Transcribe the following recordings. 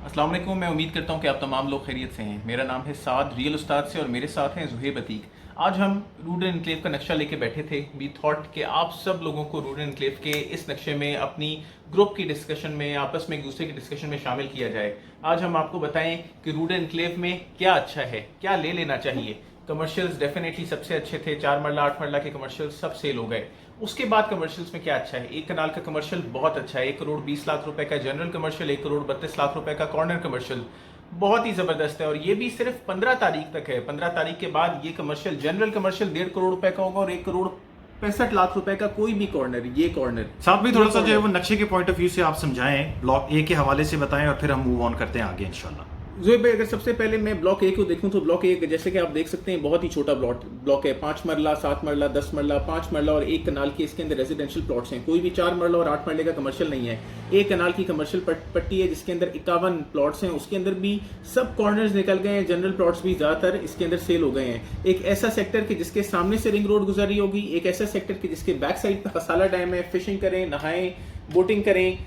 अस्सलाम वालेकुम। मैं उम्मीद करता हूँ कि आप तमाम लोग खैरियत से हैं। मेरा नाम है साद रियल उस्ताद से और मेरे साथ हैं ज़ुहैब अतीक। आज हम रूडन एनक्लेव का नक्शा लेके बैठे थे। वी थॉट कि आप सब लोगों को रूडन एनक्लेव के इस नक्शे में अपनी ग्रुप की डिस्कशन में, आपस में एक दूसरे की डिस्कशन में शामिल किया जाए। आज हम आपको बताएं कि रूडन एनक्लेव में क्या अच्छा है, क्या ले लेना चाहिए। कमर्शियल्स डेफिनेटली सबसे अच्छे थे, 4 मरला 8 मरला के कमर्शियल्स सब सेल हो गए। उसके बाद कमर्शियल्स में क्या अच्छा है? 1 कनाल का कमर्शियल बहुत अच्छा है, 1 करोड़ 20 लाख रुपए का जनरल कमर्शियल, 1 करोड़ 32 लाख रुपए का कॉर्नर कमर्शियल बहुत ही जबरदस्त है। और ये भी सिर्फ 15 तारीख तक है। 15 तारीख के बाद ये कमर्शियल, जनरल कमर्शियल 1.5 करोड़ रुपए का होगा और 1 करोड़ 65 लाख रुपए का कोई भी कॉर्नर, ये कॉर्नर साथ में थोड़ा सा जो है वो नक्शे के पॉइंट ऑफ व्यू से आप समझाएं, ब्लॉक ए के हवाले से बताएं और फिर हम मूव ऑन करते हैं आगे इंशाल्लाह। ज़ुहैब भाई, अगर सबसे पहले मैं ब्लॉक ए को देखूं तो ब्लॉक ए जैसे कि आप देख सकते हैं बहुत ही छोटा ब्लॉक है। 5 मरला, 7 मरला, 10 मरला, 5 मरला और 1 कनाल के इसके अंदर रेजिडेंशियल प्लॉट्स हैं। कोई भी 4 मरला और 8 मरले का कमर्शियल नहीं है। 1 कनाल की कमर्शियल पट्टी है जिसके अंदर 51 प्लॉट्स हैं। उसके अंदर भी सब कॉर्नर्स निकल गए हैं, जनरल प्लॉट्स भी ज्यादातर इसके अंदर सेल हो गए हैं। एक ऐसा सेक्टर के जिसके सामने से रिंग रोड गुजर रही होगी, एक ऐसा सेक्टर के जिसके बैक साइड पर खसाला डैम है। फिशिंग करें, नहाएं, बोटिंग करें,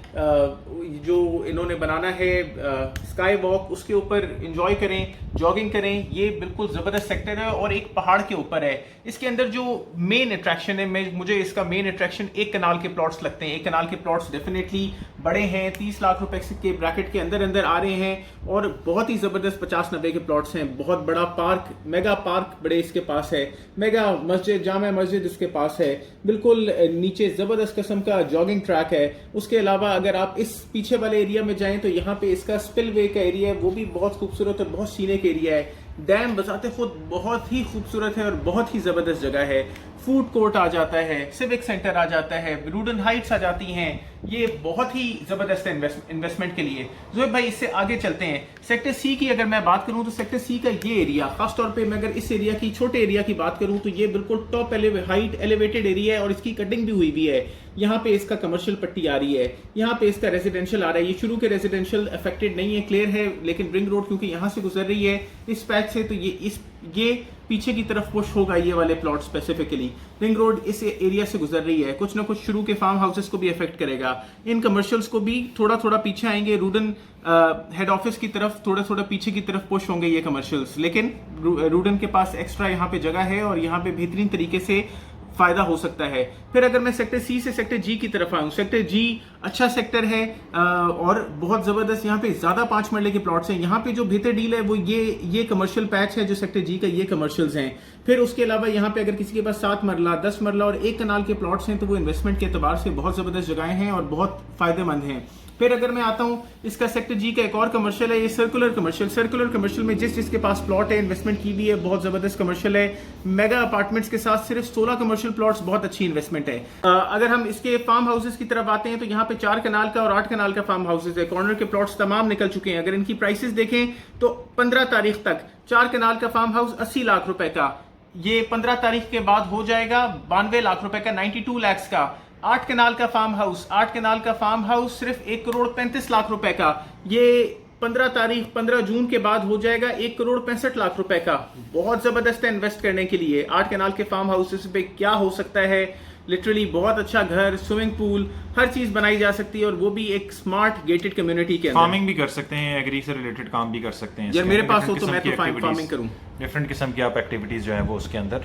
जो इन्होंने बनाना है स्काई वॉक, उसके ऊपर एंजॉय करें, जॉगिंग करें। ये बिल्कुल ज़बरदस्त सेक्टर है और एक पहाड़ के ऊपर है। इसके अंदर जो मेन अट्रैक्शन है, मुझे इसका मेन अट्रैक्शन 1 कनाल के प्लॉट्स लगते हैं। 1 कनाल के प्लॉट्स डेफिनेटली बड़े हैं, 30 लाख रुपए के ब्रैकेट के अंदर अंदर आ रहे हैं और बहुत ही ज़बरदस्त 50-90 के प्लॉट्स हैं। बहुत बड़ा पार्क, मेगा पार्क बड़े इसके पास है, मेगा मस्जिद, जामा मस्जिद इसके पास है। बिल्कुल नीचे ज़बरदस्त किस्म का जॉगिंग ट्रैक है। उसके अलावा अगर आप इस पीछे वाले एरिया में जाएं तो यहाँ पे इसका स्पिलवे का एरिया है, वो भी बहुत खूबसूरत और बहुत सीनिक एरिया है। डैम बजाते खुद बहुत ही खूबसूरत है और बहुत ही जबरदस्त जगह है। फूड कोर्ट आ जाता है, सिविक सेंटर आ जाता है, रूडन हाइट्स आ जाती हैं। ये बहुत ही जबरदस्त है इन्वेस्टमेंट के लिए। ज़ुहैब भाई, इससे आगे चलते हैं। सेक्टर सी की अगर मैं बात करूं तो सेक्टर सी का ये एरिया, खासतौर पे मैं अगर इस एरिया की, छोटे एरिया की बात करूं तो ये बिल्कुल टॉप हाइट एलिवेटेड एरिया है और इसकी कटिंग भी हुई है। यहाँ पे इसका कमर्शियल पट्टी आ रही है, यहाँ पे इसका रेजिडेंशियल आ रहा है। ये शुरू के रेजिडेंशियल अफेक्टेड नहीं है, क्लियर है, लेकिन रिंग रोड क्योंकि यहाँ से गुजर रही है इस पैच से, तो ये पीछे की तरफ पुश होगा। ये वाले प्लॉट स्पेसिफिकली रिंग रोड इस एरिया से गुजर रही है, कुछ ना कुछ शुरू के फार्म हाउसेस को भी अफेक्ट करेगा। इन कमर्शियल्स को भी थोड़ा थोड़ा पीछे आएंगे, रूडन हेड ऑफिस की तरफ थोड़ा थोड़ा पीछे की तरफ पुश होंगे ये कमर्शियल्स। लेकिन रूडन के पास एक्स्ट्रा यहाँ पे जगह है और यहाँ पे बेहतरीन तरीके से फायदा हो सकता है। फिर अगर मैं सेक्टर सी से सेक्टर जी की तरफ आऊं, सेक्टर जी अच्छा सेक्टर है और बहुत जबरदस्त। यहाँ पे ज्यादा 5 मरले के प्लॉट्स हैं। यहाँ पे जो बेहतर डील है वो ये कमर्शियल पैच है जो सेक्टर जी का, ये कमर्शियल्स हैं। फिर उसके अलावा यहाँ पे अगर किसी के पास 7 मरला, 10 मरला और 1 कनाल के प्लॉट्स हैं तो वो इन्वेस्टमेंट के एतबार से बहुत जबरदस्त जगहें हैं और बहुत फायदेमंद हैं। फिर अगर मैं आता हूं, इसका सेक्टर जी का एक और कमर्शियल है, ये सर्कुलर कमर्शियल में जिसके पास प्लॉट है, इन्वेस्टमेंट की भी है, बहुत जबरदस्त कमर्शियल है। मेगा अपार्टमेंट्स के साथ सिर्फ 16 कमर्शियल प्लॉट्स, बहुत अच्छी इन्वेस्टमेंट है। अगर हम इसके फार्म हाउसेस की तरफ आते हैं तो यहाँ पे 4 कनाल का और 8 कनाल का फार्म हाउसेस है। कॉर्नर के प्लॉट्स तमाम निकल चुके हैं। अगर इनकी प्राइसेस देखें तो 15 तारीख तक 4 कनाल का फार्म हाउस 80 लाख रुपए का, ये 15 तारीख के बाद हो जाएगा 92 लाख रुपए का, 92 लैक्स का। 8 कनाल का फार्म हाउस सिर्फ 1 करोड़ 35 लाख रुपए का, ये 15 जून के बाद हो जाएगा 1 करोड़ 65 लाख रुपए का। बहुत जबरदस्त है इन्वेस्ट करने के लिए। 8 कनाल के फार्म हाउसेस पे क्या हो सकता है, लिटरली बहुत अच्छा घर, स्विमिंग पूल, हर चीज बनाई जा सकती है और वो भी एक स्मार्ट गेटेड कम्युनिटी के अंदर। फार्मिंग भी कर सकते हैं, एग्री से रिलेटेड काम भी कर सकते हैं। यार मेरे पास हो तो मैं तो फार्मिंग करूं। डिफरेंट किस्म की आप एक्टिविटीज जो है वो उसके अंदर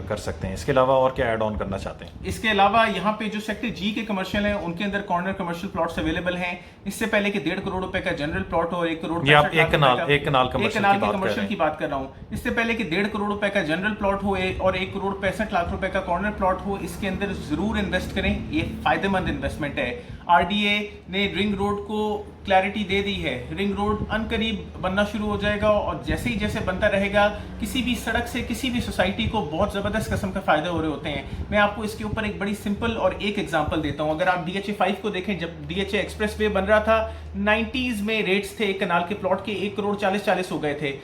कर सकते हैं। इसके अलावा और क्या ऐड ऑन करना चाहते हैं? इसके अलावा यहाँ पे जो सेक्टर जी के कमर्शियल हैं उनके अंदर कॉर्नर कमर्शियल प्लॉट्स अवेलेबल हैं। इससे पहले कि 1.5 करोड़ रुपए का जनरल प्लॉट हो, 1 करोड़ आप एक कनाल कमर्शियल की बात कर रहा हूँ। इससे पहले कि 1.5 करोड़ रुपए का जनरल प्लॉट हो और 1 करोड़ 65 लाख रुपए का कॉर्नर प्लॉट हो, इसके अंदर जरूर इन्वेस्ट करें। ये फायदेमंद इन्वेस्टमेंट है। आरडीए ने रिंग रोड को क्लैरिटी दे दी है। रिंग रोड अनकरीब बनना शुरू हो जाएगा और जैसे बनता रहेगा किसी भी सड़क से किसी भी सोसाइटी को बहुत जबरदस्त किस्म का फायदे हो रहे होते हैं। मैं आपको इसके ऊपर एक बड़ी सिंपल और एक एग्जांपल देता हूं। अगर आप DHA 5 को देखें, जब DHA एक्सप्रेस वे बन रहा था 90s में रेट्स थे 1 कनाल के प्लॉट के 1 करोड़ 40 हो गए थे।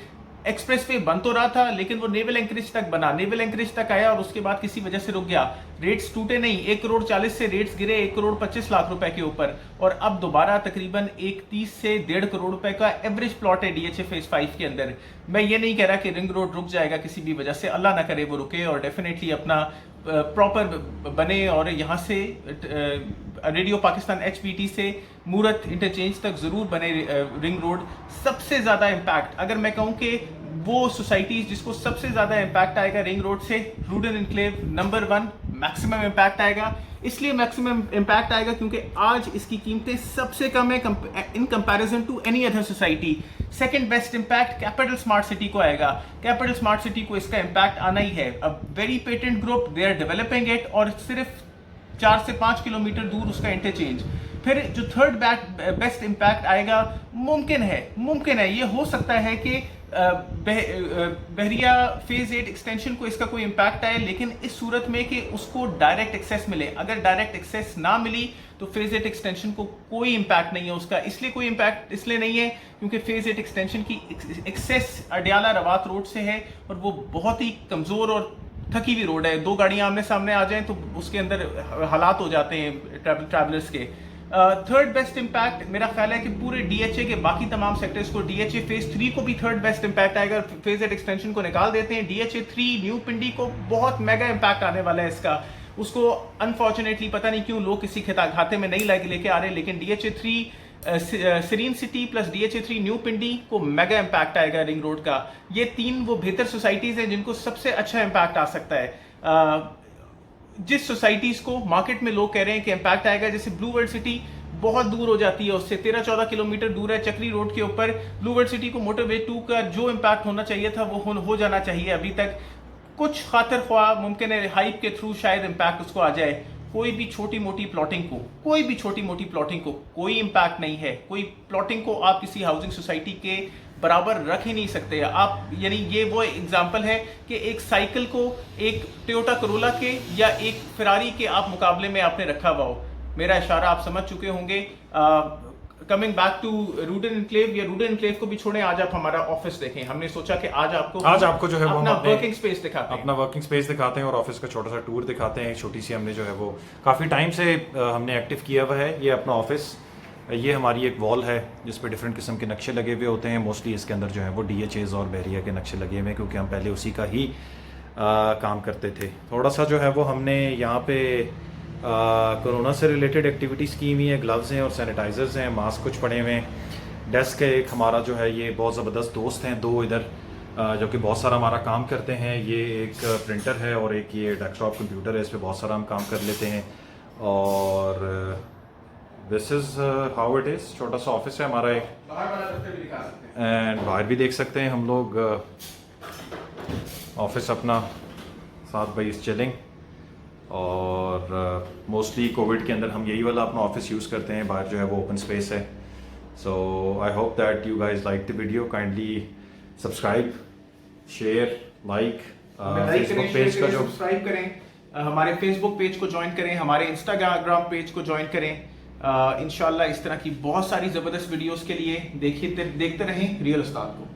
एक्सप्रेसवे बन तो रहा था लेकिन वो नेवल एंकरेज तक बना, नेवल एंकरेज तक आया और उसके बाद किसी वजह से रुक गया। रेट्स टूटे नहीं, 1 करोड़ 40 से रेट्स गिरे 1 करोड़ 25 लाख रुपए के ऊपर और अब दोबारा तकरीबन 1.30 से 1.5 करोड़ रुपए का एवरेज प्लॉट है DHA फेज 5 के अंदर। मैं ये नहीं कह रहा कि रिंग रोड रुक जाएगा किसी भी वजह से, अल्लाह ना करे वो रुके और डेफिनेटली अपना प्रॉपर बने और यहाँ से रेडियो पाकिस्तान HPT से मूरत इंटरचेंज तक ज़रूर बने रिंग रोड। सबसे ज़्यादा इम्पैक्ट अगर मैं कहूँ कि वो सोसाइटीज़ जिसको सबसे ज़्यादा इम्पैक्ट आएगा रिंग रोड से, Rudn enclave number 1 maximum impact आएगा। इसलिए मैक्सिमम इम्पैक्ट आएगा क्योंकि आज इसकी कीमतें सबसे कम है in comparison to any other society. Second best impact capital smart city को आएगा। कैपिटल स्मार्ट सिटी को इसका इम्पैक्ट आना ही है। अब very patent group they are developing it और सिर्फ 4 से 5 किलोमीटर दूर उसका इंटरचेंज। फिर जो थर्ड बेस्ट इम्पैक्ट आएगा, मुमकिन है ये हो सकता है कि बहरिया फेज 8 एक्सटेंशन को इसका कोई इम्पैक्ट आए, लेकिन इस सूरत में कि उसको डायरेक्ट एक्सेस मिले। अगर डायरेक्ट एक्सेस ना मिली तो फेज 8 एक्सटेंशन को कोई इम्पैक्ट नहीं है उसका। इसलिए कोई इम्पैक्ट इसलिए नहीं है क्योंकि फेज 8 एक्सटेंशन की एक्सेस अडियाला रवात रोड से है और वो बहुत ही कमज़ोर और थकी हुई रोड है। 2 गाड़ियां आमने सामने आ जाएं तो उसके अंदर हालात हो जाते हैं ट्रैवलर्स के। थर्ड बेस्ट इम्पैक्ट मेरा ख्याल है कि पूरे DHA के बाकी तमाम सेक्टर्स को, DHA फेज 3 को भी थर्ड बेस्ट इम्पैक्ट आएगा। फेज 8 एक्सटेंशन को निकाल देते हैं, DHA 3 न्यू पिंडी को बहुत मेगा इम्पैक्ट आने वाला है इसका। उसको अनफॉर्चुनेटली पता नहीं क्यों लोग किसी खाते में नहीं लेके आ रहे, लेकिन DHA 3 serene city plus DHA 3 new Pindi को मेगा इम्पैक्ट आएगा रिंग रोड का। ये 3 वो बेहतर सोसाइटीज हैं जिनको सबसे अच्छा इम्पैक्ट आ सकता है। जिस सोसाइटीज को मार्केट में लोग कह रहे हैं कि इम्पैक्ट आएगा, जैसे ब्लू वर्ल्ड सिटी बहुत दूर हो जाती है, उससे 13-14 किलोमीटर दूर है चक्री रोड के ऊपर। ब्लू वर्ल्ड सिटी को मोटरवे 2 का जो इम्पैक्ट होना चाहिए था वो हो जाना चाहिए। अभी तक कुछ खातिर ख्वाह मुमकिन है हाइप के थ्रू शायद इम्पैक्ट उसको आ जाए। कोई भी छोटी मोटी प्लॉटिंग को कोई इम्पैक्ट नहीं है। कोई प्लॉटिंग को आप किसी हाउसिंग सोसाइटी के बराबर रख ही नहीं सकते आप। यानी ये वो एग्जांपल है कि एक साइकिल को एक टोयोटा करोला के या एक फेरारी के आप मुकाबले में आपने रखा हुआ हो। मेरा इशारा आप समझ चुके होंगे। Coming back to Rudn enclave, या रूडन इनक्लेव को भी छोड़ें, आज आप हमारा ऑफिस देखें। हमने सोचा कि आज आपको जो है वो अपना वर्किंग स्पेस दिखाते हैं और ऑफिस का छोटा सा टूर दिखाते हैं। छोटी सी हमने जो है वो काफ़ी टाइम से हमने एक्टिव किया हुआ है ये अपना ऑफिस। ये हमारी एक वॉल है जिस पे डिफरेंट किस्म के नक्शे लगे हुए होते हैं। मोस्टली इसके अंदर जो है वो DHAs और बहरिया के नक्शे लगे हुए हैं क्योंकि हम पहले उसी का ही काम करते थे। थोड़ा सा जो है वो हमने यहाँ पे कोरोना से रिलेटेड एक्टिविटीज़ की हुई है। ग्लव्स हैं और सैनिटाइज़र्स हैं, मास्क कुछ पड़े हुए हैं। डेस्क है एक हमारा जो है ये बहुत ज़बरदस्त दोस्त हैं 2 इधर जो कि बहुत सारा हमारा काम करते हैं। ये एक प्रिंटर है और एक ये डेस्कटॉप कंप्यूटर है, इस पर बहुत सारा हम काम कर लेते हैं। और this is how it is. छोटा सा ऑफिस है हमारा एक, एंड बाहर भी देख सकते हैं हम लोग ऑफिस अपना 7 बाई चिलिंग। और मोस्टली कोविड के अंदर हम यही वाला अपना ऑफिस यूज़ करते हैं। बाहर जो है वो ओपन स्पेस है। So I hope that you guys like the video. Kindly subscribe, share, like Facebook page का जो सब्सक्राइब करें, हमारे फेसबुक पेज को ज्वाइन करें, हमारे इंस्टाग्राम पेज को ज्वाइन करें। इंशाल्लाह इस तरह की बहुत सारी ज़बरदस्त वीडियोस के लिए देखते रहें रियल उस्ताद को।